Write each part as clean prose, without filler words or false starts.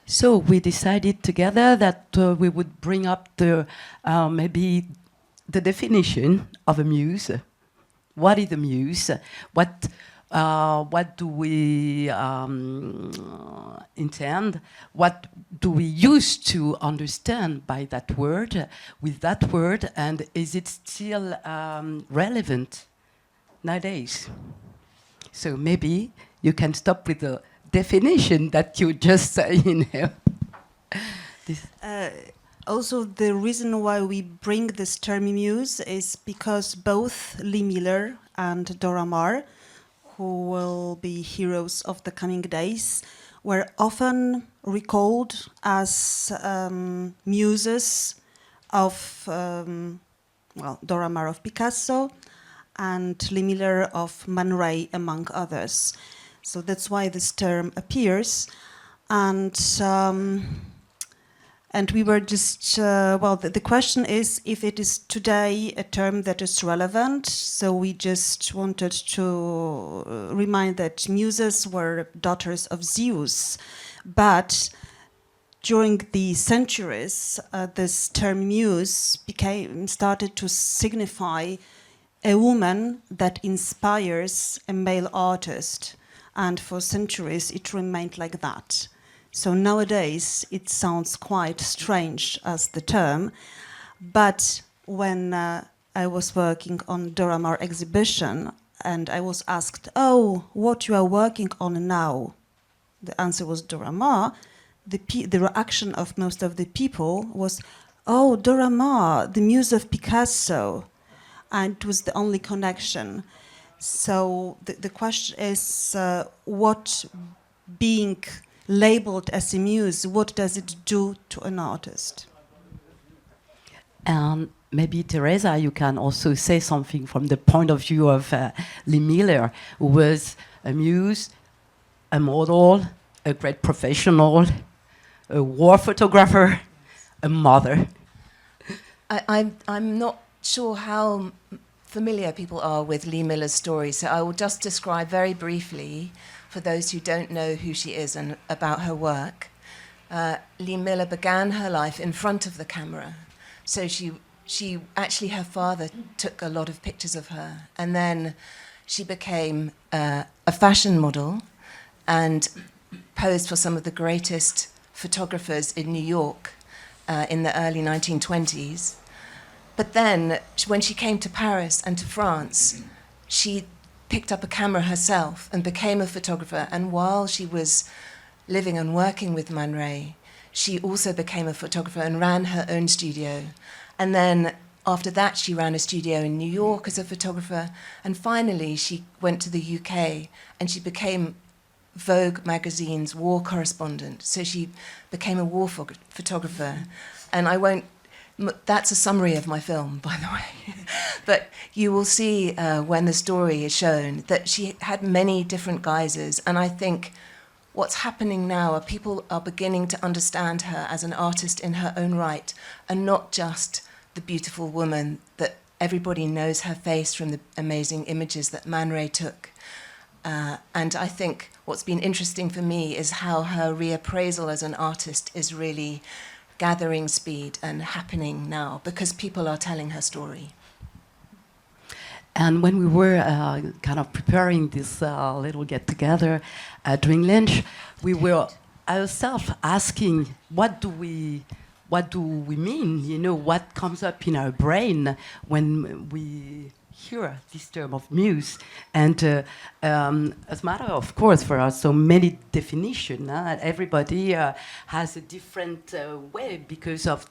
So we decided together that we would bring up the maybe the definition of a muse. What is a muse? What do we intend? What do we use to understand by that word, with that word, and is it still relevant nowadays? So maybe you can stop with the definition that you just say in here. Also, the reason why we bring this term muse is because both Lee Miller and Dora Maar, who will be heroes of the coming days, were often recalled as muses of, Dora Maar of Picasso and Lee Miller of Man Ray, among others. So that's why this term appears. And we were just, the question is if it is today a term that is relevant. So we just wanted to remind that muses were daughters of Zeus. But during the centuries, this term muse started to signify a woman that inspires a male artist. And for centuries, it remained like that. So nowadays, it sounds quite strange as the term. But when I was working on Dora Maar exhibition, and I was asked, oh, what you are working on now? The answer was Dora Maar. The reaction of most of the people was, oh, Dora Maar, the muse of Picasso. And it was the only connection. So the question is, what being labeled as a muse, what does it do to an artist? And maybe, Teresa, you can also say something from the point of view of Lee Miller, who was a muse, a model, a great professional, a war photographer, a mother. I'm not sure how familiar people are with Lee Miller's story, so I will just describe very briefly, for those who don't know who she is and about her work. Lee Miller began her life in front of the camera. So she actually, her father took a lot of pictures of her, and then she became a fashion model and posed for some of the greatest photographers in New York in the early 1920s. But then, when she came to Paris and to France, she picked up a camera herself and became a photographer. And while she was living and working with Man Ray, she also became a photographer and ran her own studio. And then after that, she ran a studio in New York as a photographer. And finally, she went to the UK and she became Vogue magazine's war correspondent. So she became a war photographer. And that's a summary of my film, by the way. But you will see when the story is shown that she had many different guises. And I think what's happening now are people are beginning to understand her as an artist in her own right, and not just the beautiful woman that everybody knows her face from the amazing images that Man Ray took. And I think what's been interesting for me is how her reappraisal as an artist is really gathering speed and happening now because people are telling her story. And when we were kind of preparing this little get-together during lunch, we were ourselves asking, what do we mean? You know, what comes up in our brain when we hear this term of muse? And as a matter of course, for us, so many definitions. Everybody has a different way because of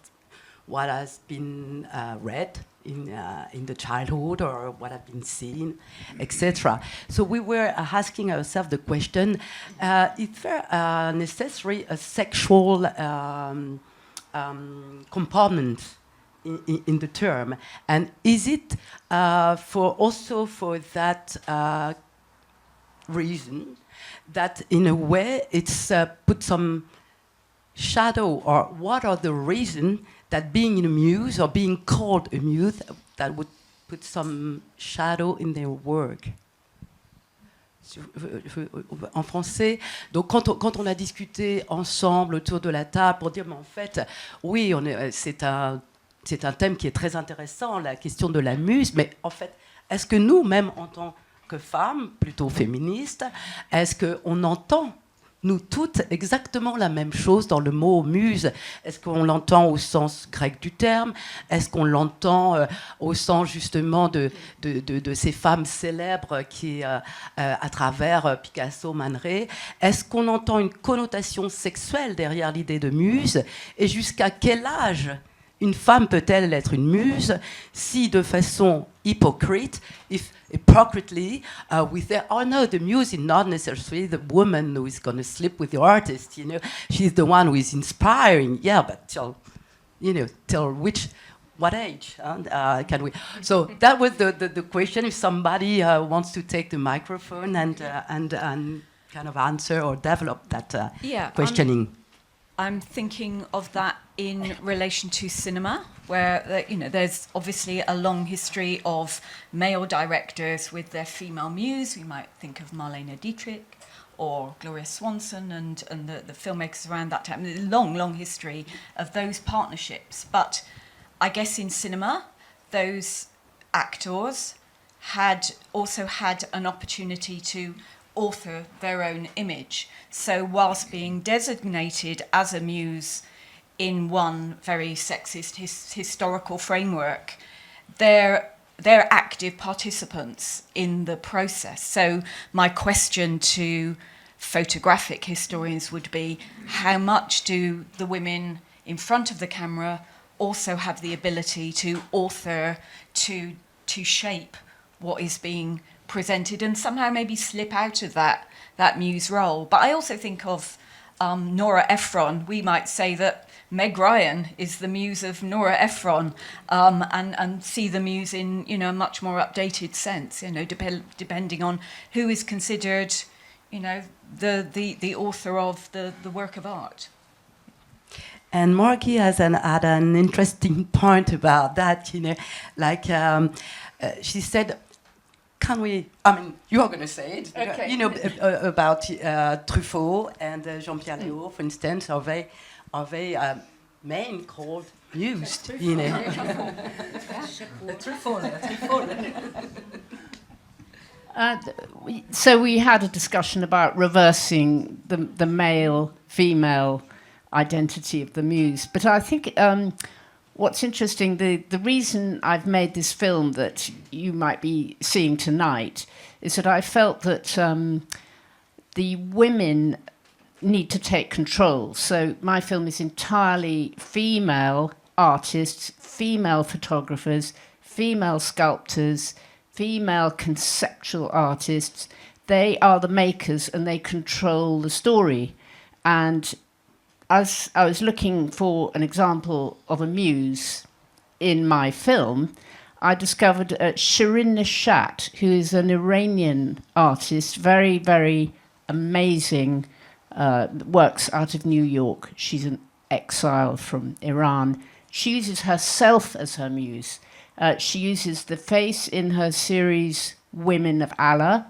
what has been read in the childhood or what have been seen, etc. So we were asking ourselves the question: is there necessary a sexual component in the term, and is it for that reason that in a way it's put some shadow, or what are the reasons that being in a muse or being called a muse that would put some shadow in their work? En français, donc quand on a discuté ensemble autour de la table pour dire, mais en fait, oui, c'est un thème qui est très intéressant, la question de la muse, mais en fait, est-ce que nous, même en tant que femmes, plutôt féministes, est-ce qu'on entend, nous toutes, exactement la même chose dans le mot muse? Est-ce qu'on l'entend au sens grec du terme? Est-ce qu'on l'entend au sens justement de ces femmes célèbres qui, à travers Picasso, Man Ray? Est-ce qu'on entend une connotation sexuelle derrière l'idée de muse? Et jusqu'à quel âge une femme peut-elle être une muse si de façon hypocrite, hypocritically, with their, oh no, the muse is not necessarily the woman who is going to sleep with the artist, you know, she's the one who is inspiring, yeah, but till what age can we? So that was the question. If somebody wants to take the microphone and kind of answer or develop that questioning. I'm thinking of that in relation to cinema, where there's obviously a long history of male directors with their female muse. We might think of Marlene Dietrich or Gloria Swanson and the filmmakers around that time. There's a long history of those partnerships. But I guess in cinema, those actors had also had an opportunity to author their own image. So whilst being designated as a muse in one very sexist historical framework, they're active participants in the process. So my question to photographic historians would be, how much do the women in front of the camera also have the ability to author, to shape what is being presented and somehow maybe slip out of that muse role? But I also think of Nora Ephron. We might say that Meg Ryan is the muse of Nora Ephron, and see the muse in a much more updated sense, depending on who is considered the author of the work of art. And Margie had an interesting point about that, she said, can we, I mean, you are going to say it, okay. About Truffaut and Jean-Pierre Léaud, for instance, are they men called muse, So we had a discussion about reversing the male-female identity of the muse. But I think what's interesting, the reason I've made this film that you might be seeing tonight is that I felt that the women need to take control. So my film is entirely female artists, female photographers, female sculptors, female conceptual artists. They are the makers and they control the story. And as I was looking for an example of a muse in my film, I discovered Shirin Nishat, who is an Iranian artist, very, very amazing, works out of New York. She's an exile from Iran. She uses herself as her muse. She uses the face in her series Women of Allah.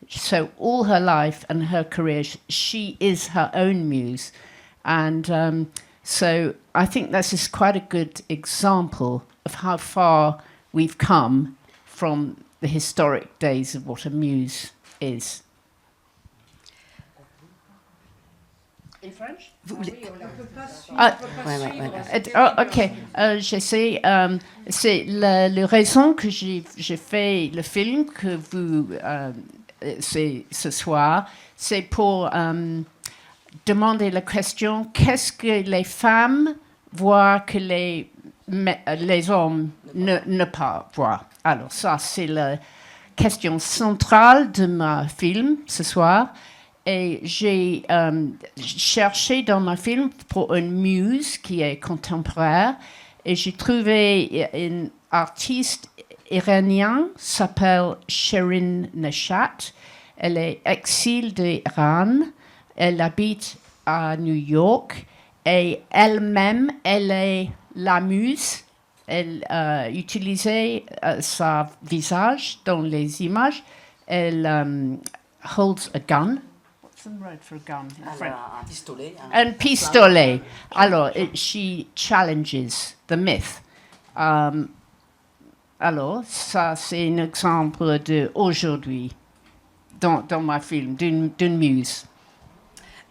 So all her life and her career, she is her own muse. And so I think this is quite a good example of how far we've come from the historic days of what a muse is. In French? Ok, j'essaie. C'est la raison que j'ai fait le film que vous c'est ce soir, c'est pour demander la question: qu'est-ce que les femmes voient que les les hommes ne pas voir. Alors ça, c'est la question centrale de mon film ce soir. Et j'ai cherché dans mon film pour une muse qui est contemporaine. Et j'ai trouvé une artiste iranienne qui s'appelle Shirin Neshat. Elle est exil d'Iran. Elle habite à New York. Et elle-même, elle est la muse. Elle utilisait son visage dans les images. Elle holds a gun. What's the word for a gun in French? Un pistolet. Un pistolet. Alors, she challenges the myth. Alors, ça, c'est un exemple d'aujourd'hui dans ma film, d'une muse.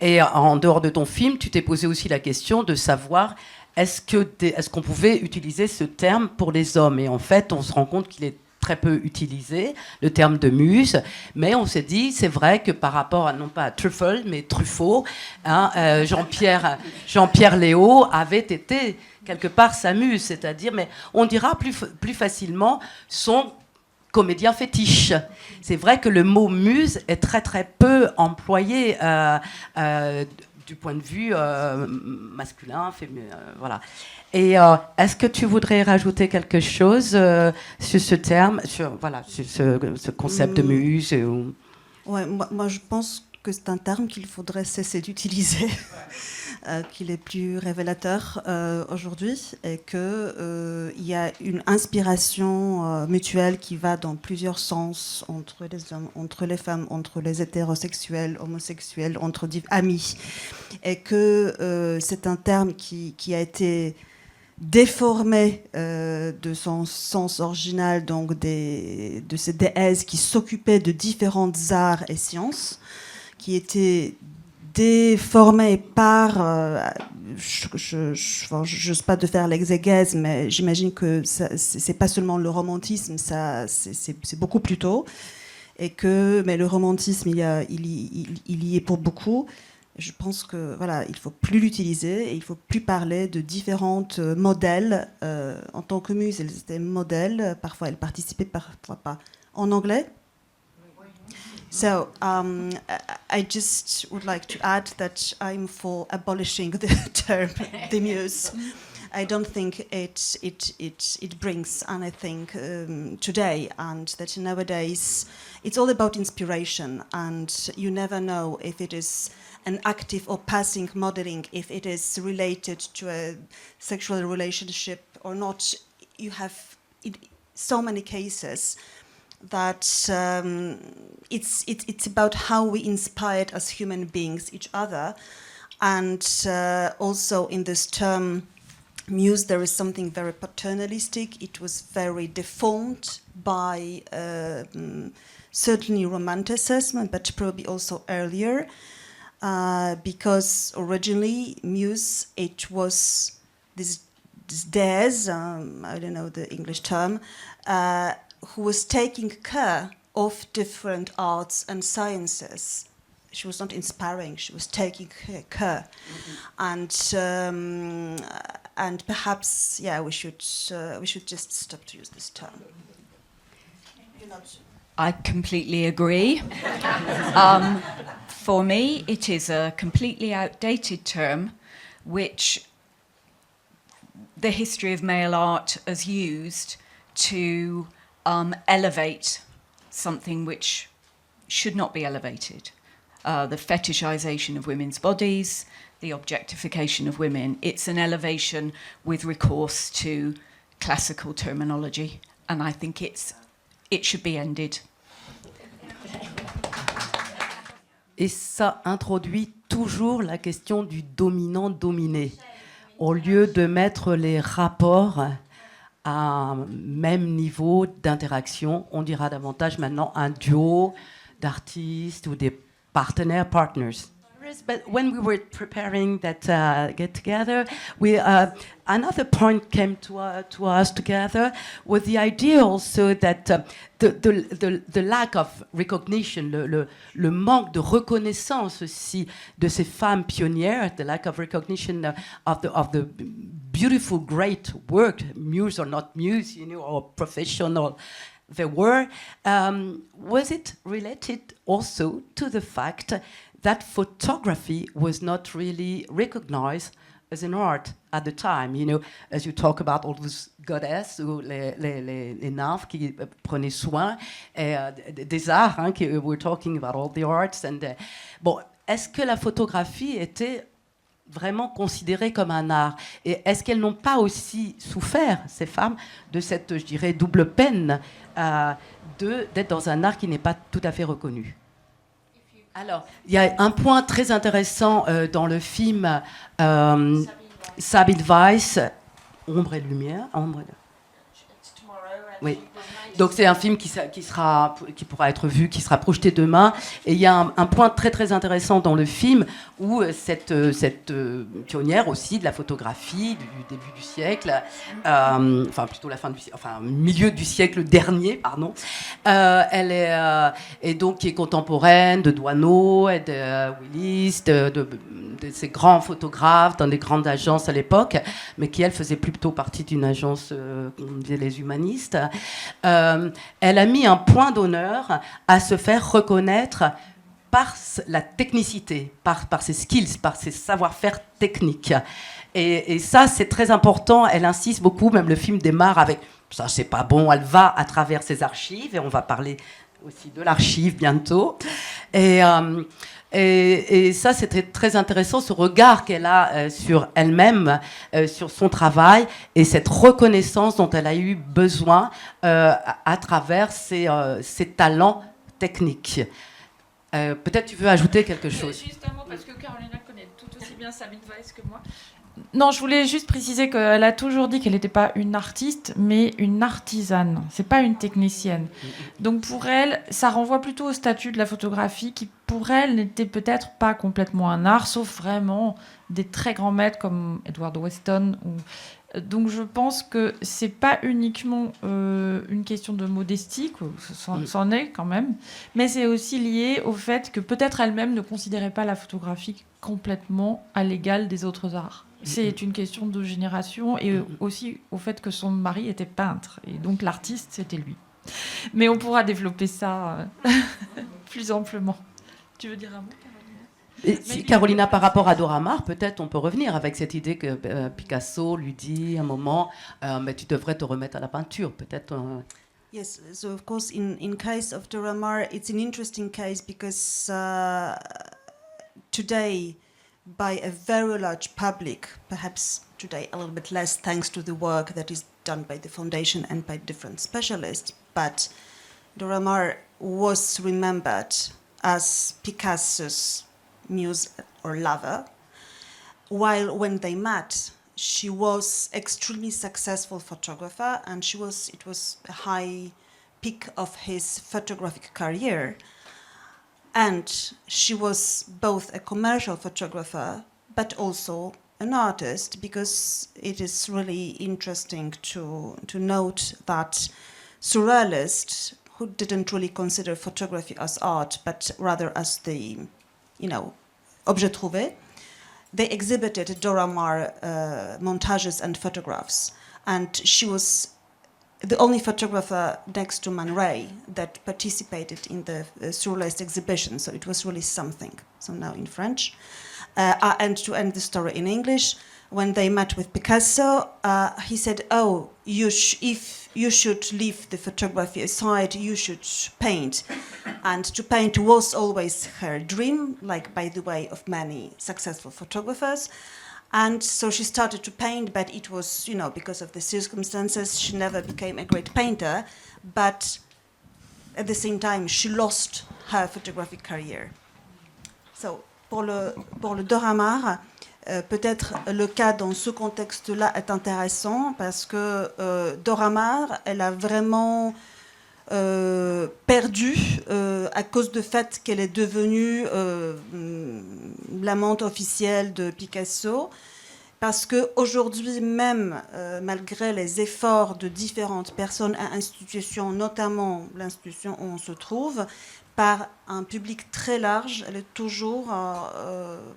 Et en dehors de ton film, tu t'es posé aussi la question de savoir est-ce qu'on pouvait utiliser ce terme pour les hommes. Et en fait, on se rend compte qu'il est très peu utilisé, le terme de muse, mais on s'est dit, c'est vrai que par rapport à, non pas à Truffle, mais Truffaut, hein, Jean-Pierre Léaud avait été quelque part sa muse, c'est-à-dire, mais on dira plus facilement son comédien fétiche. C'est vrai que le mot muse est très très peu employé du point de vue masculin, féminin, voilà. Et est-ce que tu voudrais rajouter quelque chose sur ce terme, sur ce concept de muse Ouais, moi, je pense que c'est un terme qu'il faudrait cesser d'utiliser, qu'il est plus révélateur aujourd'hui, et qu'il y a une inspiration mutuelle qui va dans plusieurs sens entre les hommes, entre les femmes, entre les hétérosexuels, homosexuels, entre amis, et que c'est un terme qui a été déformé de son sens original, donc de ces déesses qui s'occupaient de différentes arts et sciences, qui étaient déformées par, je n'ose pas de faire l'exégèse, mais j'imagine que c'est pas seulement le romantisme, c'est beaucoup plus tôt, mais le romantisme, il y est pour beaucoup. Je pense que voilà, il faut plus l'utiliser et il faut plus parler de différentes modèles. En tant que muse, elles étaient modèles. Parfois, elles participaient, parfois pas. En anglais. So I just would like to add that I'm for abolishing the term the muse. I don't think it brings anything today, and that nowadays it's all about inspiration, and you never know if it is an active or passing modeling, if it is related to a sexual relationship or not. You have so many cases that it's about how we inspired as human beings each other, and also in this term muse there is something very paternalistic. It was very deformed by certainly romanticism, but probably also earlier. Because originally muse, it was this déesse, I don't know the English term, who was taking care of different arts and sciences. She was not inspiring; she was taking care, and perhaps we should just stop to use this term. I completely agree. For me, it is a completely outdated term, which the history of male art has used to elevate something which should not be elevated. The fetishization of women's bodies, the objectification of women. It's an elevation with recourse to classical terminology, and I think it should be ended. Et ça introduit toujours la question du dominant-dominé. Au lieu de mettre les rapports à un même niveau d'interaction, on dira davantage maintenant un duo d'artistes ou des partners. But when we were preparing that get together, another point came to us together with the idea also that the lack of recognition, le manque de reconnaissance aussi de ces femmes pionnières, the lack of recognition of the beautiful, great work, muse or not muse, you know, or professional they were, was it related also to the fact that photography was not really recognized as an art at the time, you know, as you talk about all those goddesses ou les nymphes qui prenaient soin des arts, hein, qui we're talking about all the arts. And, bon, est-ce que la photographie était vraiment considérée comme un art? Et est-ce qu'elles n'ont pas aussi souffert, ces femmes, de cette, je dirais, double peine d'être dans un art qui n'est pas tout à fait reconnu? Alors, il y a un point très intéressant dans le film Sabine Weiss, Ombre et Lumière. Oui. Donc c'est un film qui pourra être vu, qui sera projeté demain. Et il y a un point très très intéressant dans le film où cette pionnière aussi de la photographie du début du siècle, enfin plutôt la fin du siècle, enfin milieu du siècle dernier, pardon. Elle est et donc qui est contemporaine de Doisneau et de Willis, de ces grands photographes dans des grandes agences à l'époque, mais qui elle faisait plutôt partie d'une agence, on disait les humanistes. Elle a mis un point d'honneur à se faire reconnaître par la technicité, par ses skills, par ses savoir-faire techniques. Et ça, c'est très important. Elle insiste beaucoup, même le film démarre avec « ça, c'est pas bon », elle va à travers ses archives, et on va parler aussi de l'archive bientôt. Et ça, c'était très intéressant, ce regard qu'elle a sur elle-même, sur son travail, et cette reconnaissance dont elle a eu besoin à travers ses talents techniques. Peut-être tu veux ajouter quelque chose. Juste un mot, parce que Karolina connaît tout aussi bien Sabine Weiss que moi. Non, je voulais juste préciser qu'elle a toujours dit qu'elle n'était pas une artiste, mais une artisane. C'est pas une technicienne. Donc pour elle, ça renvoie plutôt au statut de la photographie, qui pour elle n'était peut-être pas complètement un art, sauf vraiment des très grands maîtres comme Edward Weston. Donc je pense que c'est pas uniquement une question de modestie, c'en est quand même, mais c'est aussi lié au fait que peut-être elle-même ne considérait pas la photographie complètement à l'égal des autres arts. C'est une question de génération et aussi au fait que son mari était peintre. Et donc l'artiste, c'était lui. Mais on pourra développer ça plus amplement. Tu veux dire un mot, Karolina? Et si Karolina, par rapport à Dora Maar, peut-être on peut revenir avec cette idée que Picasso lui dit à un moment mais tu devrais te remettre à la peinture, peut-être. Yes, so of course in case of Dora Maar, it's an interesting case because today, by a very large public, perhaps today a little bit less thanks to the work that is done by the foundation and by different specialists, but Dora Maar was remembered as Picasso's muse or lover, while when they met, she was extremely successful photographer, and it was a high peak of his photographic career. And she was both a commercial photographer, but also an artist, because it is really interesting to note that surrealists who didn't really consider photography as art, but rather as the, objet trouvé, they exhibited Dora Maar montages and photographs. And she was the only photographer next to Man Ray that participated in the surrealist exhibition, so it was really something. So now in French. And to end the story in English, when they met with Picasso, he said, "Oh, if you should leave the photography aside, you should paint." And to paint was always her dream, like by the way of many successful photographers. And so she started to paint, but it was, because of the circumstances, she never became a great painter. But at the same time, she lost her photographic career. So, pour le Dora Maar, peut-être le cas dans ce contexte-là est intéressant parce que Dora Maar, elle a vraiment perdu à cause du fait qu'elle est devenue l'amante officielle de Picasso, parce qu'aujourd'hui même, malgré les efforts de différentes personnes et institutions, notamment l'institution où on se trouve, par un public très large, elle est toujours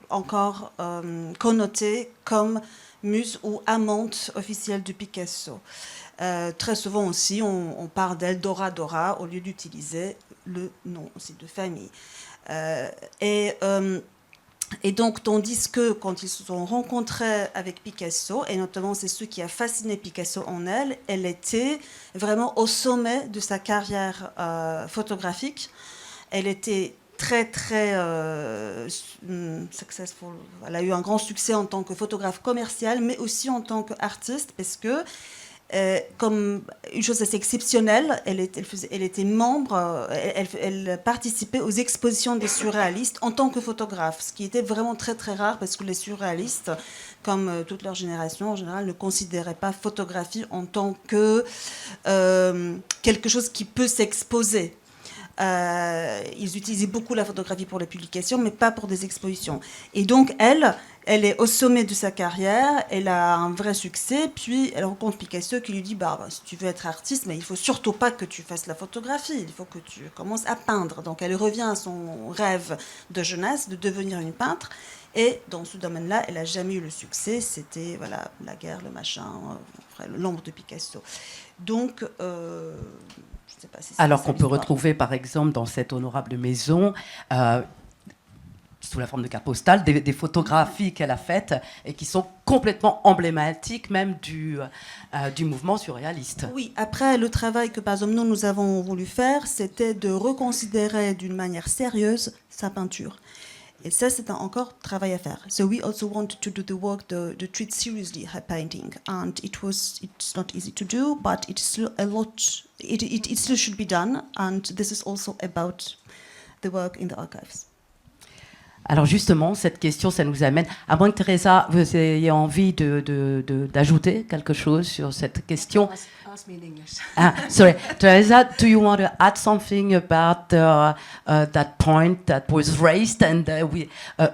encore connotée comme muse ou amante officielle de Picasso. Très souvent aussi, on parle d'elle Dora au lieu d'utiliser le nom aussi de famille. Et donc, tandis que quand ils se sont rencontrés avec Picasso, et notamment c'est ce qui a fasciné Picasso en elle, elle était vraiment au sommet de sa carrière photographique. Elle était très successful. Elle a eu un grand succès en tant que photographe commercial, mais aussi en tant qu'artiste, parce que comme une chose assez exceptionnelle, elle était membre, elle participait aux expositions des surréalistes en tant que photographe, ce qui était vraiment très rare parce que les surréalistes, comme toute leur génération en général, ne considéraient pas photographie en tant que quelque chose qui peut s'exposer. Ils utilisaient beaucoup la photographie pour la publication, mais pas pour des expositions. Et donc, elle est au sommet de sa carrière, elle a un vrai succès, puis elle rencontre Picasso qui lui dit si tu veux être artiste, mais il faut surtout pas que tu fasses la photographie, il faut que tu commences à peindre. Donc, elle revient à son rêve de jeunesse de devenir une peintre. Et dans ce domaine-là, elle n'a jamais eu le succès. C'était la guerre, le machin, l'ombre de Picasso. Donc, alors qu'on peut retrouver, par exemple, dans cette honorable maison, sous la forme de carte postale, des photographies qu'elle a faites et qui sont complètement emblématiques même du mouvement surréaliste. Oui, après, le travail que, par exemple, nous avons voulu faire, c'était de reconsidérer d'une manière sérieuse sa peinture. Et ça, c'est encore travail à faire. So we also wanted to do the work to treat seriously her painting, and it's not easy to do, but it's still a lot. It still should be done, and this is also about the work in the archives. Alors justement, cette question, ça nous amène, à moins que Teresa, vous ayez envie d'ajouter quelque chose sur cette question. Ask me in English. Sorry, Teresa, do you want to add something about that point that was raised and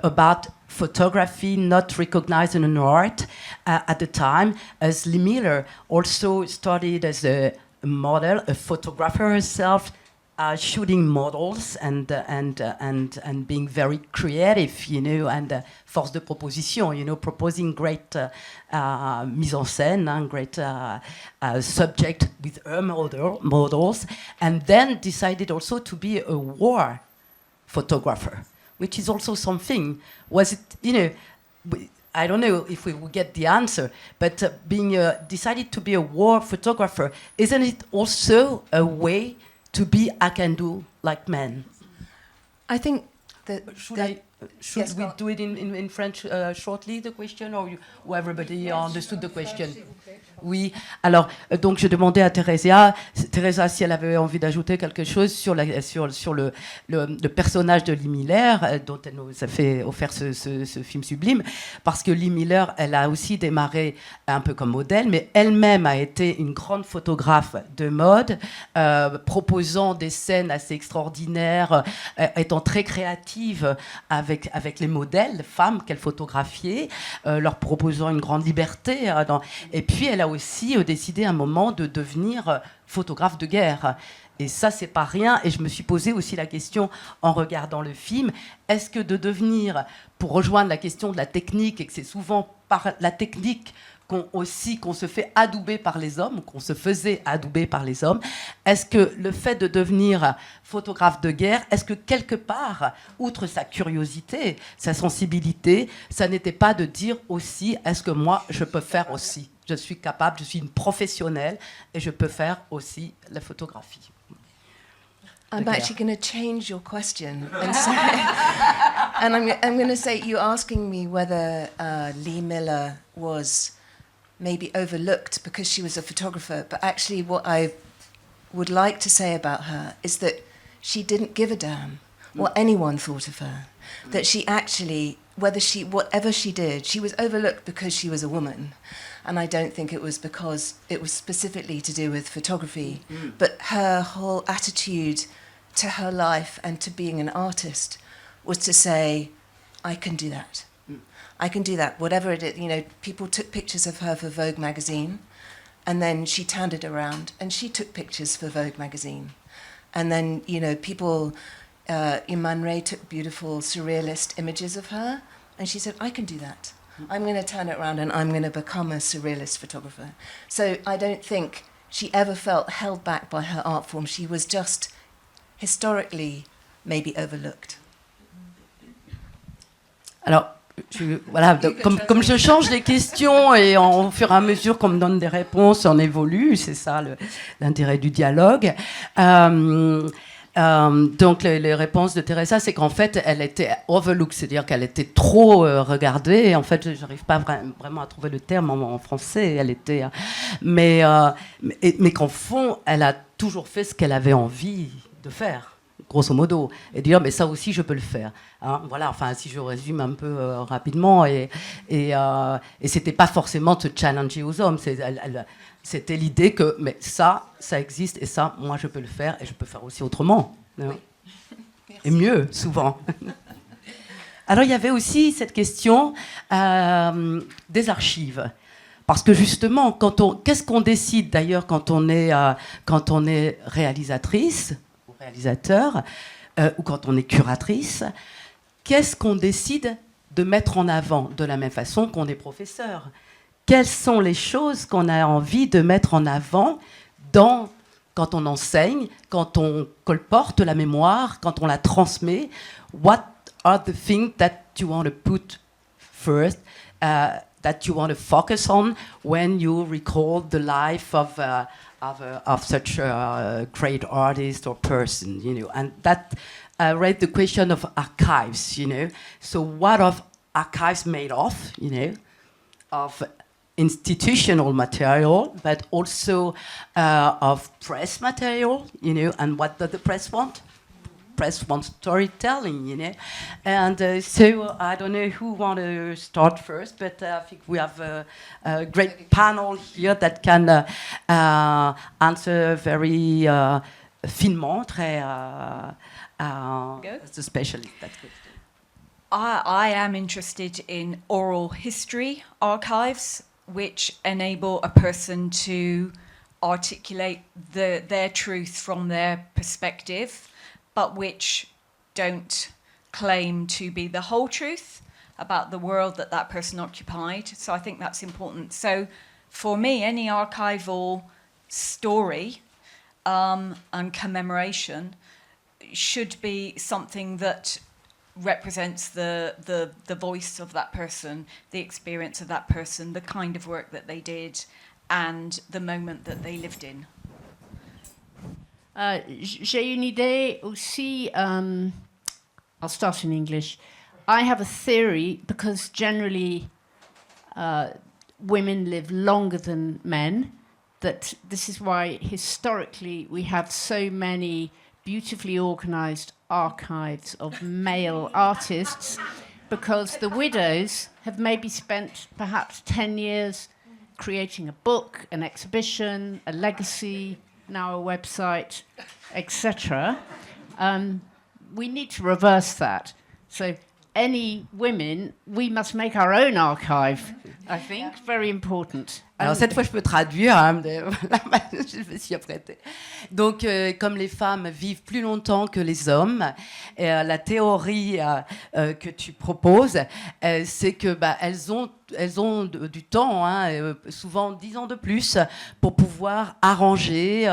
about photography not recognized in an art at the time, as Lee Miller also started as a model, a photographer herself, shooting models and being very creative, and force de proposition, proposing great mise en scène, great subject with her models, and then decided also to be a war photographer, which is also something. Was it, I don't know if we will get the answer, but being decided to be a war photographer, isn't it also a way to be I can do like men? I think that... Should we do it in French shortly, the question, or everybody understood the question? Oui. Alors, donc je demandais à Teresa si elle avait envie d'ajouter quelque chose sur le personnage de Lee Miller, dont elle nous a offert ce film sublime, parce que Lee Miller, elle a aussi démarré un peu comme modèle, mais elle-même a été une grande photographe de mode, proposant des scènes assez extraordinaires, étant très créative avec les modèles femmes qu'elle photographiait, leur proposant une grande liberté. Et puis, elle a aussi décidé à un moment de devenir photographe de guerre. Et ça, c'est pas rien. Et je me suis posé aussi la question en regardant le film, est-ce que de devenir, pour rejoindre la question de la technique, et que c'est souvent par la technique qu'on se fait adouber par les hommes, qu'on se faisait adouber par les hommes, est-ce que le fait de devenir photographe de guerre, est-ce que quelque part, outre sa curiosité, sa sensibilité, ça n'était pas de dire aussi, est-ce que moi, je peux faire aussi? Je suis capable, je suis une professionnelle et je peux faire aussi la photographie. I'm actually going to change your question and say, and I'm going to say, you're asking me whether Lee Miller was maybe overlooked because she was a photographer, but actually what I would like to say about her is that she didn't give a damn what anyone thought of her. That she actually, whatever she did, she was overlooked because she was a woman. And I don't think it was because it was specifically to do with photography, but her whole attitude to her life and to being an artist was to say, I can do that. I can do that, whatever it is. People took pictures of her for Vogue magazine, and then she turned it around and she took pictures for Vogue magazine. And then, people Iman Ray took beautiful surrealist images of her, and she said, I can do that. I'm going to turn it around and I'm going to become a surrealist photographer. So I don't think she ever felt held back by her art form. She was just historically maybe overlooked. Alors, voilà, comme je change les questions et au fur et à mesure qu'on me donne des réponses, on évolue, c'est ça l'intérêt du dialogue. Donc les réponses de Teresa, c'est qu'en fait elle était overlooked, c'est-à-dire qu'elle était trop regardée. Et en fait, j'arrive pas vraiment à trouver le terme en français. Elle était, mais qu'en fond, elle a toujours fait ce qu'elle avait envie de faire, grosso modo, et dire mais ça aussi je peux le faire. Hein, voilà. Enfin, si je résume un peu rapidement, et c'était pas forcément de se challenger aux hommes. C'était l'idée que mais ça existe et ça, moi, je peux le faire et je peux faire aussi autrement. Oui. Et mieux, souvent. Alors, il y avait aussi cette question des archives. Parce que justement, qu'est-ce qu'on décide d'ailleurs quand on est réalisatrice ou réalisateur ou quand on est curatrice? Qu'est-ce qu'on décide de mettre en avant de la même façon qu'on est professeur? Quelles sont les choses qu'on a envie de mettre en avant quand on enseigne, quand on colporte la mémoire, quand on la transmet? What are the things that you want to put first, that you want to focus on when you recall the life of such a great artist or person, you know? And that raised the question of archives, you know? So what are archives made of, you know? Of institutional material, but also of press material, you know, and what does the press want? Press wants storytelling, you know. And so I don't know who want to start first, but I think we have a great panel here that can answer very finement, très as a specialist. That question. I am interested in oral history archives, which enable a person to articulate their truth from their perspective, but which don't claim to be the whole truth about the world that person occupied. So I think that's important. So for me, any archival story and commemoration should be something that represents the voice of that person, the experience of that person, the kind of work that they did, and the moment that they lived in. J'ai une idée aussi. I'll start in English. I have a theory, because generally women live longer than men, that this is why historically we have so many beautifully organised archives of male artists, because the widows have maybe spent perhaps 10 years creating a book, an exhibition, a legacy, now a website, etc. We need to reverse that. So any women, we must make our own archive, I think. Very important. Alors cette fois, je peux traduire. Hein, je me suis apprêtée. Donc, comme les femmes vivent plus longtemps que les hommes, la théorie que tu proposes, c'est que elles ont du temps, hein, souvent 10 ans de plus, pour pouvoir arranger,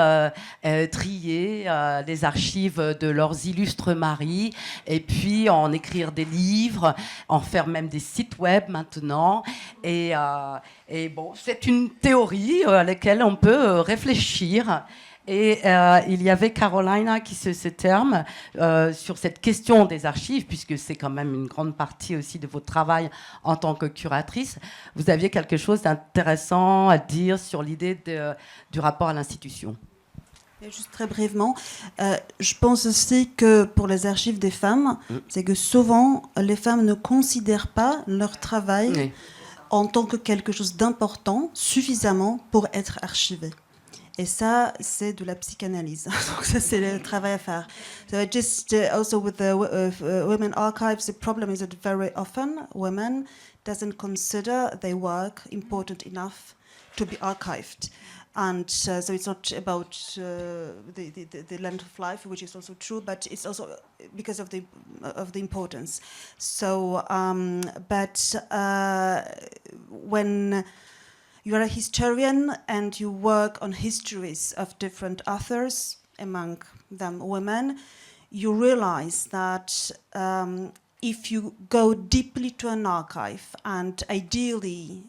trier les archives de leurs illustres maris, et puis en écrire des livres, en faire même des sites web maintenant. Et bon, c'est une théorie à laquelle on peut réfléchir. Et il y avait Karolina qui se terme sur cette question des archives, puisque c'est quand même une grande partie aussi de votre travail en tant que curatrice. Vous aviez quelque chose d'intéressant à dire sur l'idée du rapport à l'institution. Et juste très brièvement, je pense aussi que pour les archives des femmes, c'est que souvent les femmes ne considèrent pas leur travail en tant que quelque chose d'important suffisamment pour être archivé. Et ça, c'est de la psychanalyse. Donc ça, c'est le travail à faire. So just also with the women archives, the problem is that very often women doesn't consider their work important enough to be archived. And so it's not about the length of life, which is also true, but it's also because of the importance. So, when you are a historian and you work on histories of different authors, among them women, you realize that if you go deeply to an archive, and ideally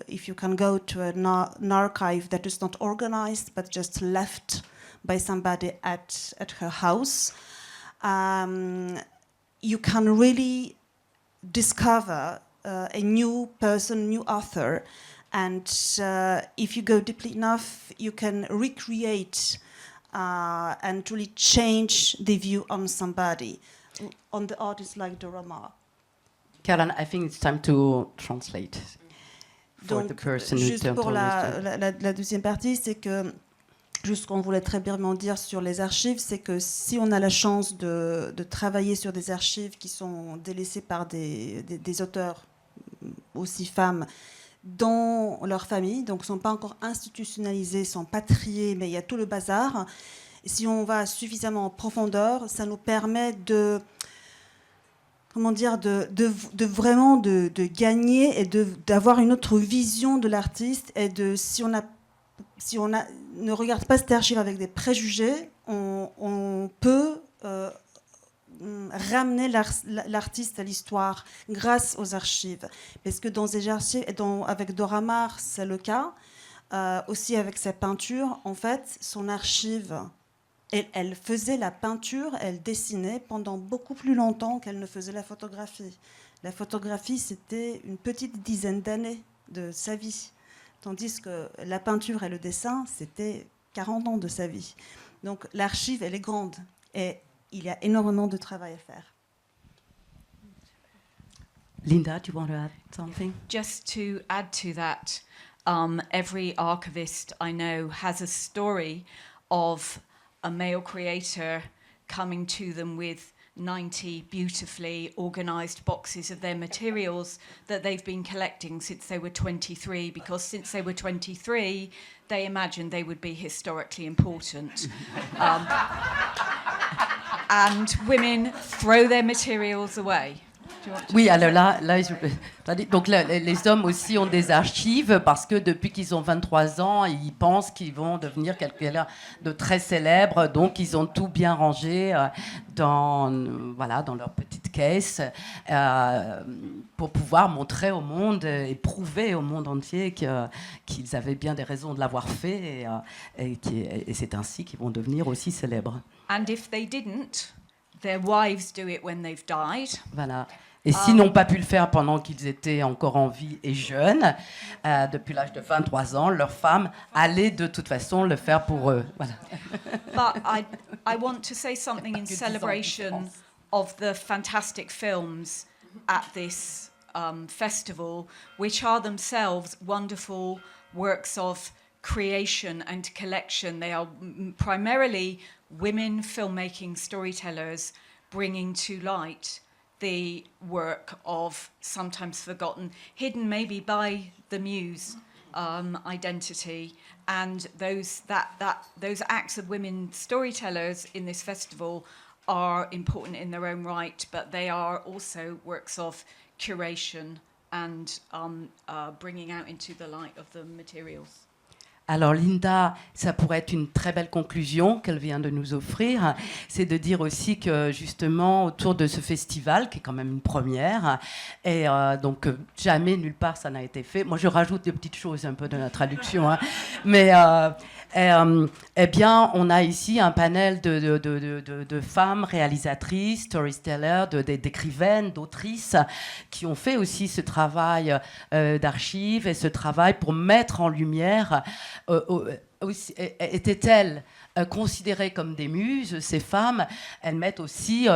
if you can go to an archive that is not organized but just left by somebody at her house, you can really discover a new person, new author, and if you go deeply enough, you can recreate and really change the view on somebody, on the artist like Dora Maar. Karen, I think it's time to translate for Donc, the person who juste don't pour understand. la deuxième partie, c'est que, juste ce qu'on voulait très brièvement dire sur les archives, c'est que si on a la chance de travailler sur des archives qui sont délaissées par des auteurs, aussi femmes, dans leur famille, donc ne sont pas encore institutionnalisés, sont pas triés, mais il y a tout le bazar. Et si on va suffisamment en profondeur, ça nous permet de vraiment de gagner et d'avoir une autre vision de l'artiste, et si on ne regarde pas cette archive avec des préjugés, on peut ramener l'artiste à l'histoire grâce aux archives. Parce que dans ces archives, avec Dora Maar, c'est le cas, aussi avec sa peinture, en fait, son archive, elle faisait la peinture, elle dessinait pendant beaucoup plus longtemps qu'elle ne faisait la photographie. La photographie, c'était une petite dizaine d'années de sa vie, tandis que la peinture et le dessin, c'était 40 ans de sa vie. Donc l'archive, elle est grande, et il y a énormément de travail à faire. Linda, do you want to add something? Just to add to that, every archivist I know has a story of a male creator coming to them with 90 beautifully organised boxes of their materials that they've been collecting since they were 23, because since they were 23, they imagined they would be historically important. And women throw their materials away. Oui, alors là donc les hommes aussi ont des archives parce que depuis qu'ils ont 23 ans, ils pensent qu'ils vont devenir quelqu'un de très célèbre, donc ils ont tout bien rangé dans leur petite caisse pour pouvoir montrer au monde et prouver au monde entier qu'ils avaient bien des raisons de l'avoir fait, et c'est ainsi qu'ils vont devenir aussi célèbres. And if they didn't, their wives do it when they've died. Voilà. Et s'ils n'ont pas pu le faire pendant qu'ils étaient encore en vie et jeunes, depuis l'âge de 23 ans, leur femme allait de toute façon le faire pour eux. Voilà. But I want to say something in celebration of the fantastic films at this festival, which are themselves wonderful works of creation and collection. They are primarily women filmmaking storytellers bringing to light the work of sometimes forgotten, hidden maybe by the muse identity, and those acts of women storytellers in this festival are important in their own right, but they are also works of curation and bringing out into the light of the materials. Alors Linda, ça pourrait être une très belle conclusion qu'elle vient de nous offrir, c'est de dire aussi que justement autour de ce festival, qui est quand même une première, et donc jamais nulle part ça n'a été fait. Moi je rajoute des petites choses un peu de la traduction, hein, mais eh bien on a ici un panel de femmes réalisatrices, storytellers, d'écrivaines, d'autrices, qui ont fait aussi ce travail d'archives et ce travail pour mettre en lumière étaient-elles considérées comme des muses, ces femmes, elles mettent aussi,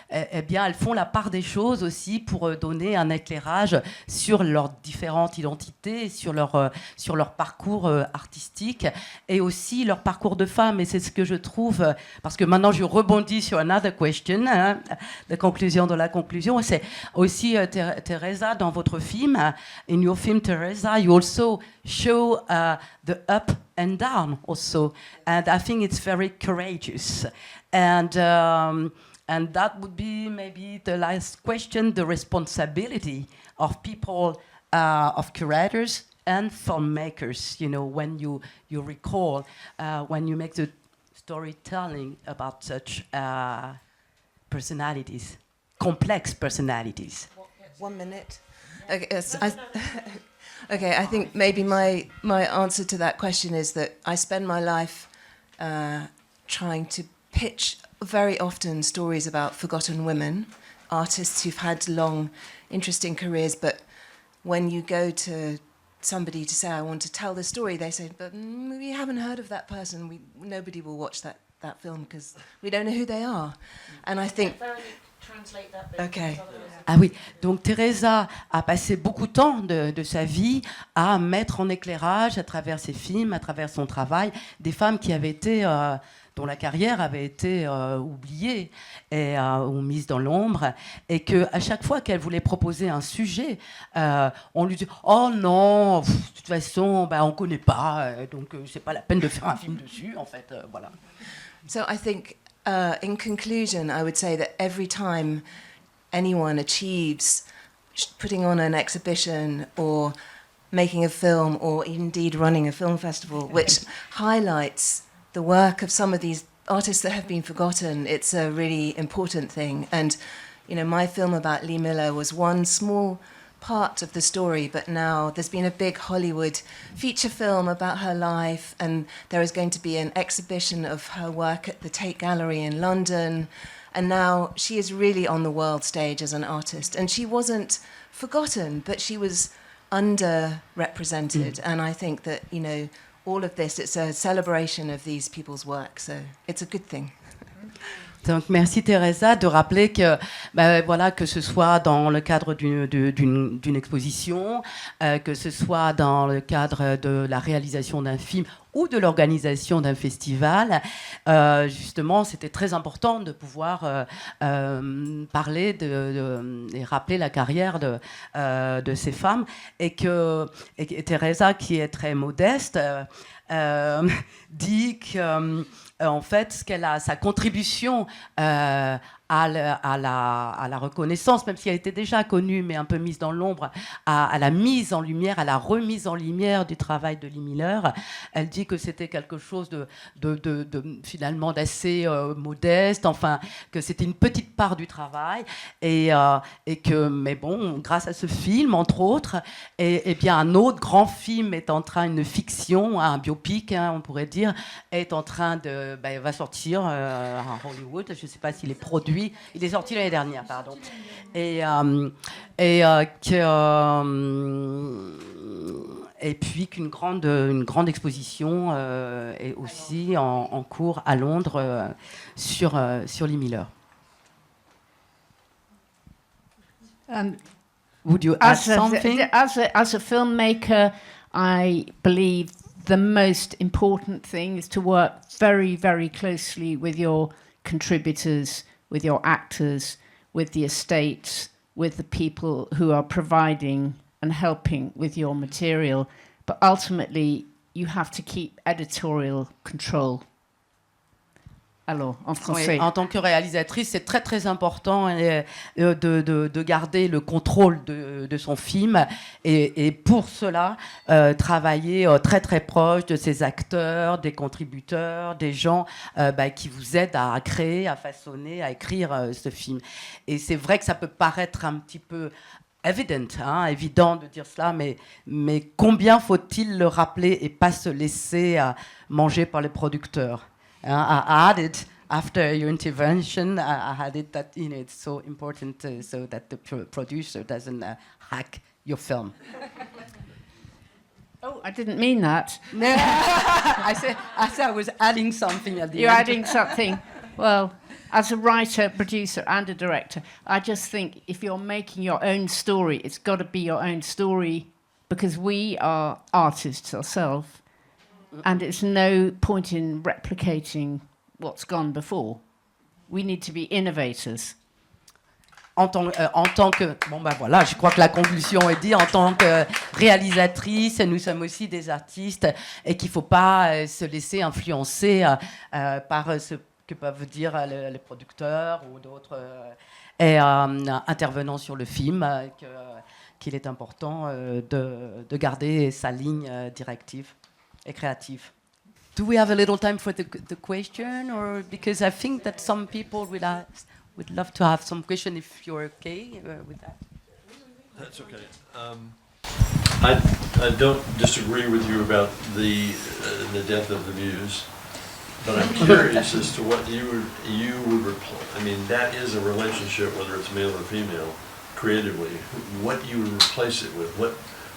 elles font la part des choses aussi pour donner un éclairage sur leurs différentes identités, sur leur parcours artistique et aussi leur parcours de femme. Et c'est ce que je trouve, parce que maintenant je rebondis sur another question, hein, la conclusion de la conclusion. C'est aussi Teresa, dans votre film, in your film Teresa, you also show the up and down also. And I think it's very courageous. And that would be maybe the last question, the responsibility of people, of curators and filmmakers, you know, when you recall, when you make the storytelling about such personalities, complex personalities. 1 minute. Okay, yes, okay, I think maybe my answer to that question is that I spend my life trying to pitch very often stories about forgotten women, artists who've had long, interesting careers, but when you go to somebody to say, I want to tell the story, they say, but we haven't heard of that person, nobody will watch that film because we don't know who they are. And I think... Okay. Ah oui, donc Teresa a passé beaucoup de temps de sa vie à mettre en éclairage, à travers ses films, à travers son travail, des femmes qui avaient été, dont la carrière avait été oubliée ou mise dans l'ombre, et qu'à chaque fois qu'elle voulait proposer un sujet, on lui dit « Oh non, de toute façon, on ne connaît pas, donc c'est pas la peine de faire un film dessus, en fait. » Voilà. So I think... in conclusion, I would say that every time anyone achieves putting on an exhibition or making a film or indeed running a film festival, which highlights the work of some of these artists that have been forgotten, it's a really important thing. And, you know, my film about Lee Miller was one small part of the story, but now there's been a big Hollywood feature film about her life, and there is going to be an exhibition of her work at the Tate Gallery in London, and now she is really on the world stage as an artist, and she wasn't forgotten, but she was underrepresented. And I think that, you know, all of this, it's a celebration of these people's work, so it's a good thing. Donc merci Teresa de rappeler que, voilà, que ce soit dans le cadre d'une exposition, que ce soit dans le cadre de la réalisation d'un film ou de l'organisation d'un festival, justement c'était très important de pouvoir parler et rappeler la carrière de ces femmes, et Teresa, qui est très modeste, dit que en fait, sa contribution à la reconnaissance, même si elle était déjà connue, mais un peu mise dans l'ombre, à la mise en lumière, à la remise en lumière du travail de Lee Miller. Elle dit que c'était quelque chose finalement d'assez modeste, enfin, que c'était une petite part du travail, et que, mais bon, grâce à ce film, entre autres, et bien un autre grand film est en train, une fiction, un biopic, hein, on pourrait dire, est en train va sortir à Hollywood. Je ne sais pas s'il est produit. Il est sorti l'année dernière, pardon. Et puis qu'une grande exposition est aussi en cours à Londres sur Lee Miller. Would you add something? As a filmmaker, I believe the most important thing is to work very, very closely with your contributors, with your actors, with the estates, with the people who are providing and helping with your material. But ultimately, you have to keep editorial control. Alors, en français. Oui, en tant que réalisatrice, c'est très très important de garder le contrôle de son film, et pour cela, travailler très très proche de ses acteurs, des contributeurs, des gens qui vous aident à créer, à façonner, à écrire ce film. Et c'est vrai que ça peut paraître un petit peu évident de dire cela, mais combien faut-il le rappeler et pas se laisser manger par les producteurs? I added after your intervention. I added that it's so important so that the producer doesn't hack your film. Oh, I didn't mean that. I said I was adding something at the You're end. adding something. Well, as a writer, producer, and a director, I just think if you're making your own story, it's got to be your own story, because we are artists ourselves. And it's no point in replicating what's gone before. We need to be innovators. en tant que... Bon, ben voilà, je crois que la conclusion est dit. En tant que réalisatrice, nous sommes aussi des artistes et qu'il ne faut pas se laisser influencer par ce que peuvent dire les producteurs ou d'autres intervenants sur le film, qu'il est important de garder sa ligne directive et créative. Do we have a little time for the question, or because I think that some people would love to have some question if you're okay with that. That's okay. I don't disagree with you about the death of the muse, but I'm curious as to what you would I mean, that is a relationship, whether it's male or female, creatively. What you would replace it with?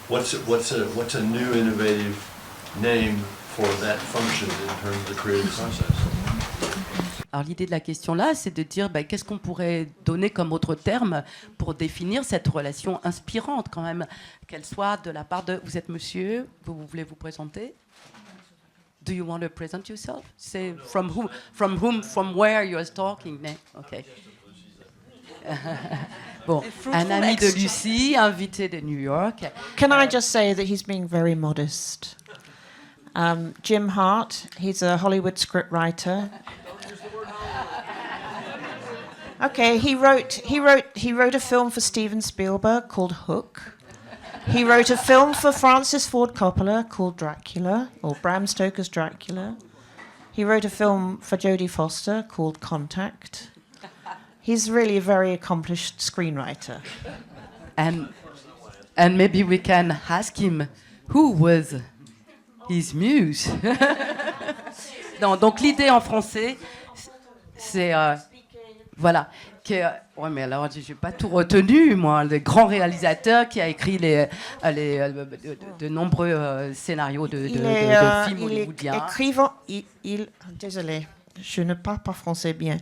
What's a new innovative name for that function in terms of the creative process? Alors l'idée de la question là, c'est de dire qu'est-ce qu'on pourrait donner comme autre terme pour définir cette relation inspirante quand même, qu'elle soit de la part de... Vous êtes monsieur, vous voulez vous présenter? Do you want to present yourself? Say from where you are talking. Okay. Bon, un ami de Lucie, invité de New York. Can I just say that he's being very modest? Jim Hart, he's a Hollywood scriptwriter. Okay, he wrote a film for Steven Spielberg called Hook. He wrote a film for Francis Ford Coppola called Dracula, or Bram Stoker's Dracula. He wrote a film for Jodie Foster called Contact. He's really a very accomplished screenwriter. And maybe we can ask him who was his muse. Non, donc l'idée en français, c'est voilà. Ouais, mais alors j'ai pas tout retenu, moi. Le grand réalisateur qui a écrit de nombreux scénarios de films hollywoodiens. Désolé, je ne parle pas français bien.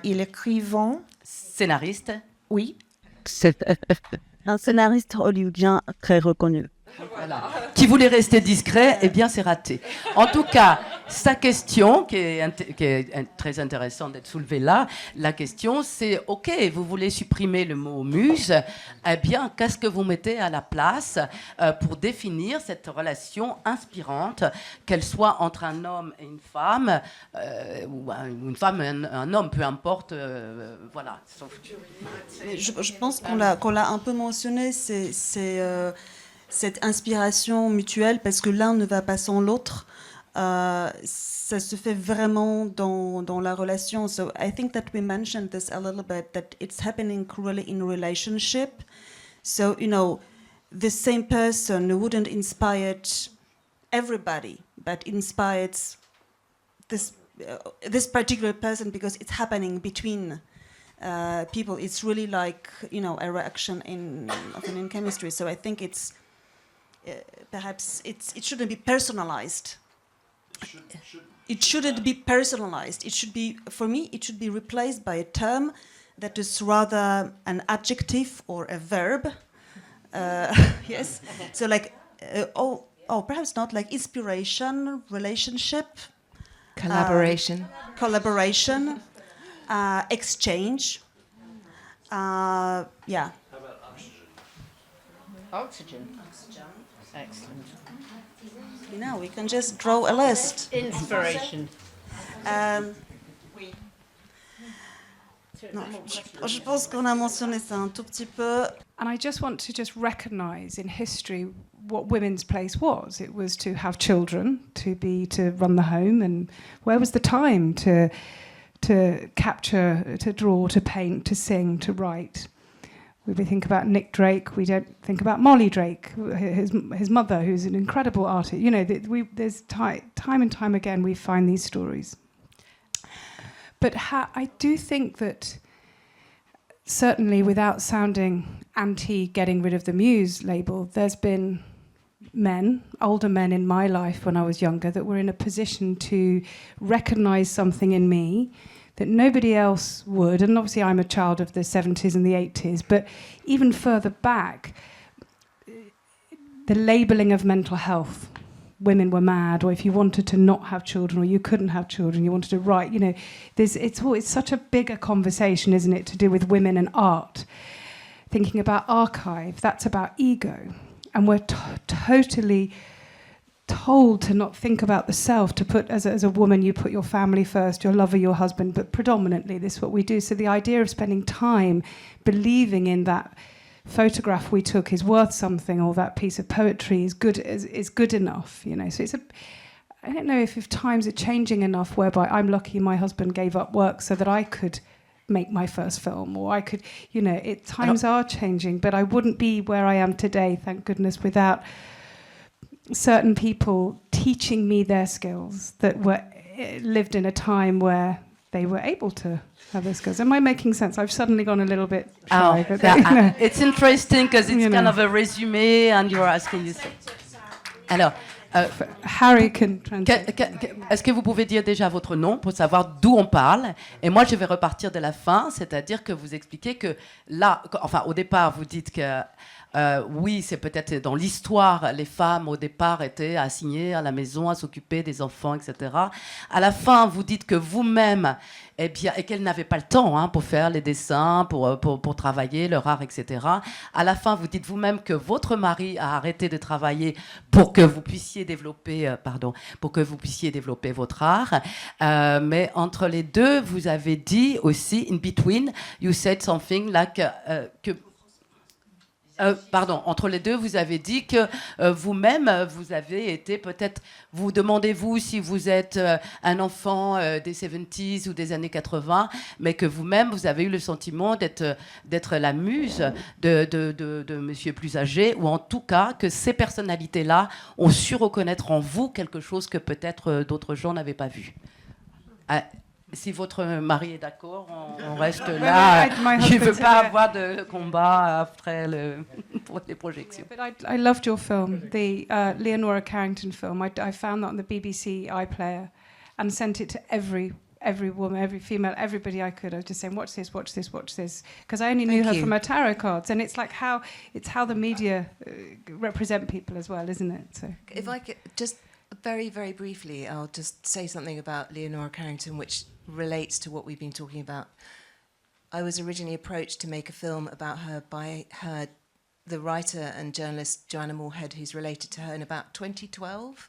Il est écrivain. Scénariste. Oui. C'est un scénariste hollywoodien très reconnu. Voilà. Qui voulait rester discret, eh bien c'est raté. En tout cas, sa question, qui est très intéressante d'être soulevée là, la question c'est, ok, vous voulez supprimer le mot muse, eh bien qu'est-ce que vous mettez à la place pour définir cette relation inspirante, qu'elle soit entre un homme et une femme, ou une femme et un homme, peu importe, voilà. Je pense qu'on l'a un peu mentionné, c'est cette inspiration mutuelle, parce que l'un ne va pas sans l'autre. Ça se fait vraiment dans la relation. So I think that we mentioned this a little bit, that it's happening really in relationship. So, the same person wouldn't inspire everybody, but inspires this particular person because it's happening between people. It's really like, a reaction in chemistry. So I think it's perhaps it shouldn't be personalized. It shouldn't be personalized. It should be, for me, it should be replaced by a term that is rather an adjective or a verb. Yes. So like, perhaps not, like inspiration, relationship, Collaboration. Collaboration, exchange. Yeah. How about oxygen? Oxygen. Excellent. Now we can just draw a list. Inspiration. Non, je pense qu'on a mentionné ça un tout petit peu. And I just want to recognise in history what women's place was. It was to have children, to run the home, and where was the time to capture, to draw, to paint, to sing, to write? When we think about Nick Drake, we don't think about Molly Drake, his mother, who's an incredible artist. There's time and time again we find these stories. But I do think that, certainly without sounding anti-getting rid of the muse label, there's been older men in my life when I was younger, that were in a position to recognise something in me that nobody else would. And obviously I'm a child of the 70s and the 80s, but even further back, the labelling of mental health women were mad, or if you wanted to not have children, or you couldn't have children, you wanted to write, you know, it's such a bigger conversation, isn't it, to do with women and art. Thinking about archive, that's about ego. And we're totally told to not think about the self, to put, as a woman, you put your family first, your lover, your husband, but predominantly this is what we do. So the idea of spending time believing in that photograph we took is worth something, or that piece of poetry is good enough, you know. So I don't know if times are changing enough whereby I'm lucky my husband gave up work so that I could make my first film, or I could, you know, times are changing, but I wouldn't be where I am today, thank goodness, without certain people teaching me their skills that were lived in a time where they were able to have their skills. Am I making sense? I've suddenly gone a little bit shy. But it's interesting because it's kind of a resume and you're asking yourself. Alors, Harry can translate. Est-ce que vous pouvez dire déjà votre nom pour savoir d'où on parle? Et moi, je vais repartir de la fin, c'est-à-dire que vous expliquez que là, enfin, au départ, vous dites que oui, c'est peut-être dans l'histoire, les femmes au départ étaient assignées à la maison, à s'occuper des enfants, etc. À la fin, vous dites que vous-même, eh bien, et qu'elles n'avaient pas le temps pour faire les dessins, pour travailler leur art, etc. À la fin, vous dites vous-même que votre mari a arrêté de travailler pour que vous puissiez développer, votre art. Mais entre les deux, vous avez dit aussi, in between, you said something like entre les deux, vous avez dit que vous-même, vous avez été peut-être, vous demandez-vous si vous êtes un enfant des 70s ou des années 80, mais que vous-même, vous avez eu le sentiment d'être la muse de monsieur plus âgé, ou en tout cas que ces personnalités-là ont su reconnaître en vous quelque chose que peut-être d'autres gens n'avaient pas vu. Si votre mari est d'accord, on reste là. Je ne veux pas avoir de combat après pour les projections. But I loved your film, the Leonora Carrington film. I found that on the BBC iPlayer and sent it to every woman, every female, everybody I could. I was just saying, watch this, watch this, watch this, because I only knew her from her tarot cards, and it's like how the media represent people as well, isn't it? So if I could just very, very briefly, I'll just say something about Leonora Carrington, which relates to what we've been talking about. I was originally approached to make a film about her by the writer and journalist Joanna Moorhead, who's related to her, in about 2012.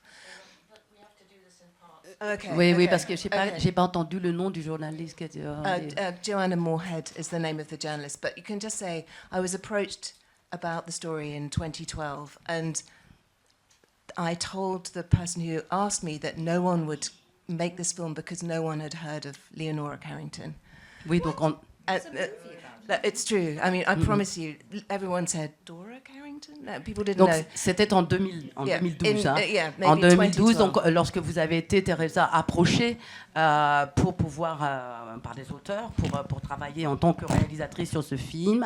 Okay, oui, parce que j'ai pas entendu le nom du journaliste. Joanna Moorhead is the name of the journalist, but you can just say I was approached about the story in 2012, and I told the person who asked me that no one would make this film because no one had heard of Leonora Carrington. Oui, donc it's true. I mean, I promise you, everyone said Dora Carrington. No, people didn't donc, know. C'était en 2012. En 2012, donc, lorsque vous avez été, Teresa, approchée pour pouvoir, par les auteurs, pour travailler en tant que réalisatrice sur ce film,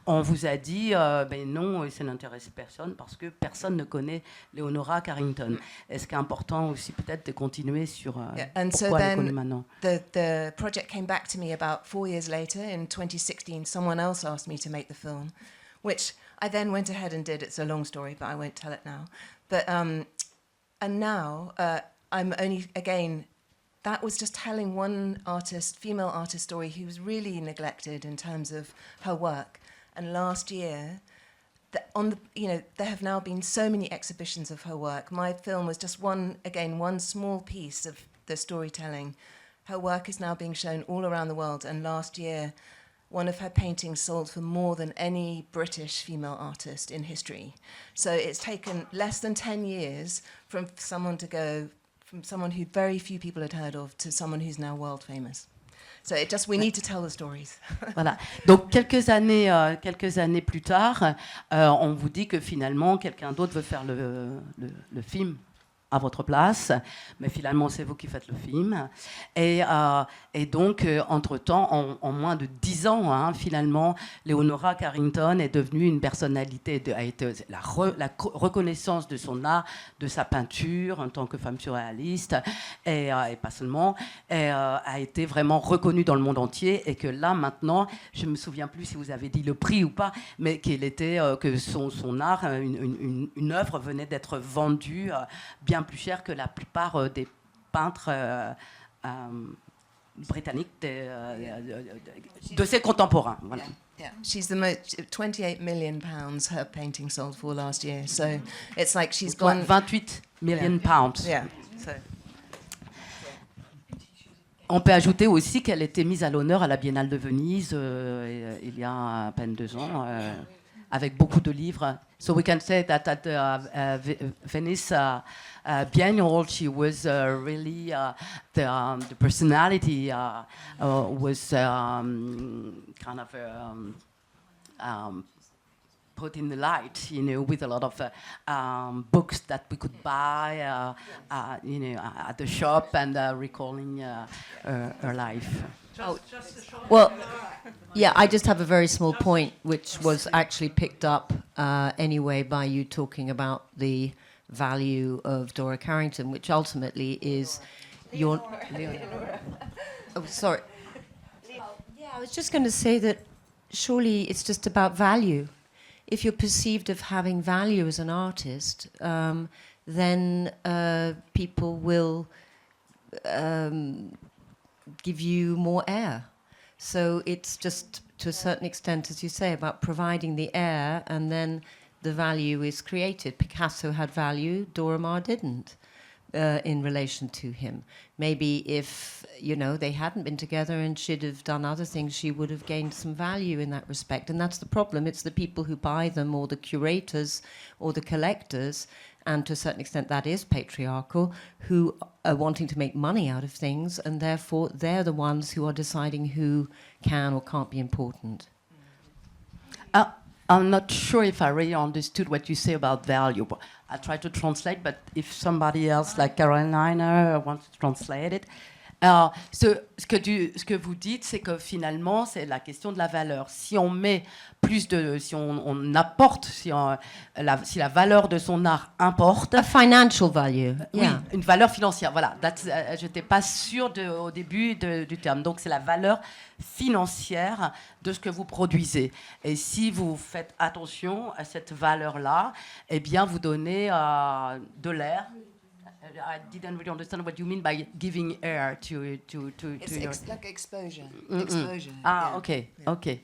on vous a dit, ben non, ça n'intéresse personne parce que personne ne connaît Leonora Carrington. Est-ce qu'il est important aussi peut-être de continuer sur pourquoi elle est connue maintenant? The project came back to me about 4 years later, in 2016. Someone else asked me to make the film, which I then went ahead and did. It's a long story, but I won't tell it now. But and now I'm only, again, that was just telling one artist, female artist story who was really neglected in terms of her work. And last year, there have now been so many exhibitions of her work. My film was just one small piece of the storytelling. Her work is now being shown all around the world, and last year, one of her paintings sold for more than any British female artist in history. So it's taken less than 10 years from someone who very few people had heard of to someone who's now world famous. So we need to tell the stories. Voilà. Donc quelques années plus tard, on vous dit que finalement quelqu'un d'autre veut faire le film à votre place, mais finalement c'est vous qui faites le film. Et donc, entre-temps, en moins de 10 ans, finalement, Leonora Carrington est devenue une personnalité, a été la reconnaissance de son art, de sa peinture en tant que femme surréaliste, et pas seulement, a été vraiment reconnue dans le monde entier, et que là, maintenant, je ne me souviens plus si vous avez dit le prix ou pas, mais que son art, une œuvre venait d'être vendue bien plus cher que la plupart des peintres britanniques de ses contemporains. Voilà. Yeah, she's the most. 28 million pounds her painting sold for last year. So it's like she's gone. 28 million pounds. Yeah. So. On peut ajouter aussi qu'elle était mise à l'honneur à la Biennale de Venise il y a à peine 2 ans, avec beaucoup de livres. So we can say that at the Venice Biennial, she was really the personality was kind of put in the light, you know, with a lot of books that we could buy, you know, at the shop and recalling her life. Well, yeah, I just have a very small point, which was actually picked up anyway by you talking about the value of Dora Carrington, which ultimately is your... Oh, sorry. Yeah, I was just going to say that surely it's just about value. If you're perceived of having value as an artist, then people will give you more air. So it's just, to a certain extent, as you say, about providing the air, and then the value is created. Picasso had value, Dora Maar didn't, in relation to him. Maybe if, you know, they hadn't been together and she'd have done other things, she would have gained some value in that respect. And that's the problem. It's the people who buy them, or the curators, or the collectors, and to a certain extent that is patriarchal, who are wanting to make money out of things, and therefore they're the ones who are deciding who can or can't be important. I'm not sure if I really understood what you say about value. I try to translate, but if somebody else, like Karolina, wants to translate it. Ce que vous dites, c'est que finalement, c'est la question de la valeur. Si on met plus de, si on apporte, si la valeur de son art importe. A financial value. Oui, Yeah. une valeur financière. Voilà, je n'étais pas sûre au début du terme. Donc c'est la valeur financière de ce que vous produisez. Et si vous faites attention à cette valeur-là, eh bien vous donnez de l'air. I didn't really understand what you mean by giving air to It's like exposure. Exposure. Ah, yeah. okay.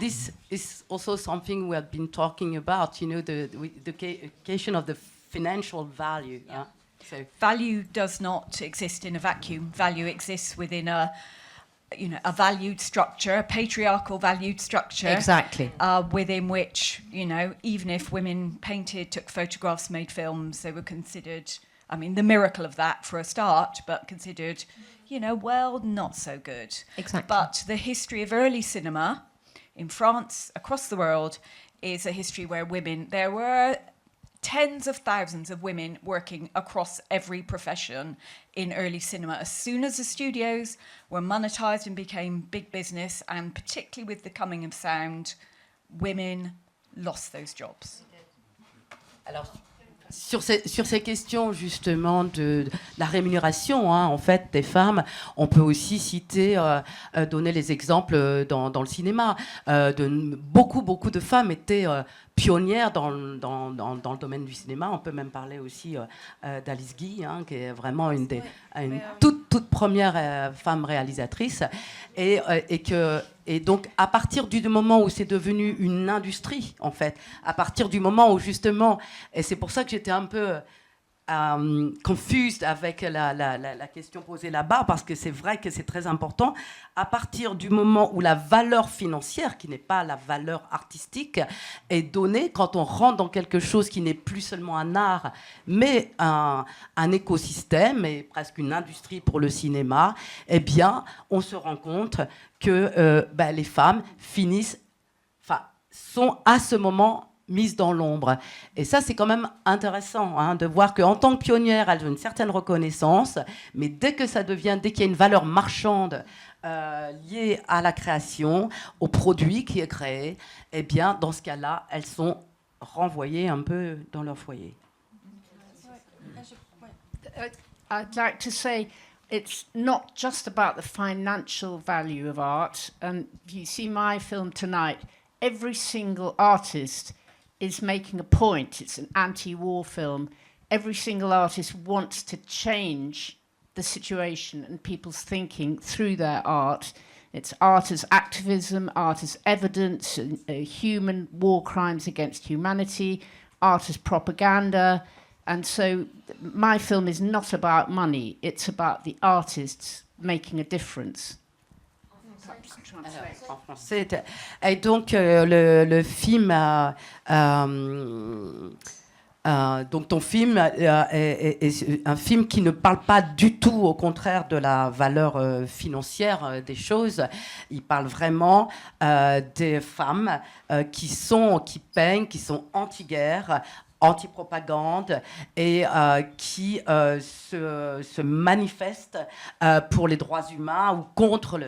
This is also something we have been talking about, you know, the question of the financial value. Yeah. So value does not exist in a vacuum. Value exists within a valued structure, a patriarchal valued structure. Exactly. Within which, you know, even if women painted, took photographs, made films, they were considered, I mean, the miracle of that for a start, but considered, you know, well, not so good. Exactly. But the history of early cinema in France, across the world, is a history where there were tens of thousands of women working across every profession in early cinema. As soon as the studios were monetized and became big business, and particularly with the coming of sound, women lost those jobs. Alors, sur ces questions justement de la rémunération, hein, en fait, des femmes, on peut aussi citer, donner les exemples dans le cinéma. Beaucoup de femmes étaient pionnières dans le domaine du cinéma. On peut même parler aussi d'Alice Guy, hein, qui est vraiment une toute première femme réalisatrice. Et donc, à partir du moment où c'est devenu une industrie, en fait, à partir du moment où, justement, et c'est pour ça que j'étais un peu confused avec la question posée là-bas, parce que c'est vrai que c'est très important, à partir du moment où la valeur financière, qui n'est pas la valeur artistique, est donnée, quand on rentre dans quelque chose qui n'est plus seulement un art, mais un écosystème, et presque une industrie pour le cinéma, eh bien, on se rend compte que les femmes sont à ce moment mises dans l'ombre. Et ça, c'est quand même intéressant, hein, de voir qu'en tant que pionnière, elles ont une certaine reconnaissance, mais dès qu'il y a une valeur marchande liée à la création, au produit qui est créé, eh bien, dans ce cas-là, elles sont renvoyées un peu dans leur foyer. I'd like to say it's not just about the financial value of art. And you see my film tonight, every single artist is making a point. It's an anti-war film. Every single artist wants to change the situation and people's thinking through their art. It's art as activism, art as evidence, human war crimes against humanity, art as propaganda. And so my film is not about money, it's about the artists making a difference. En français. Et donc le film, donc ton film est un film qui ne parle pas du tout, au contraire, de la valeur financière des choses. Il parle vraiment des femmes qui peignent, qui sont anti-guerre, anti-propagande et qui se manifestent pour les droits humains ou contre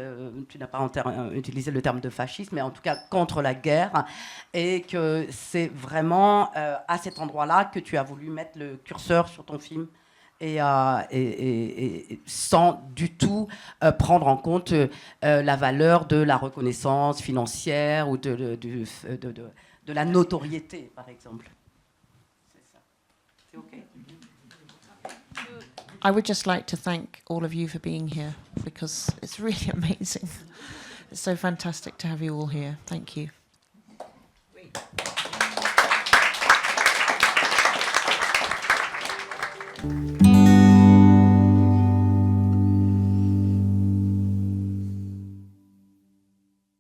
tu n'as pas utilisé le terme de fascisme, mais en tout cas contre la guerre, et que c'est vraiment à cet endroit-là que tu as voulu mettre le curseur sur ton film et sans du tout prendre en compte la valeur de la reconnaissance financière ou de la notoriété, par exemple. Okay. I would just like to thank all of you for being here, because it's really amazing. It's so fantastic to have you all here. Thank you.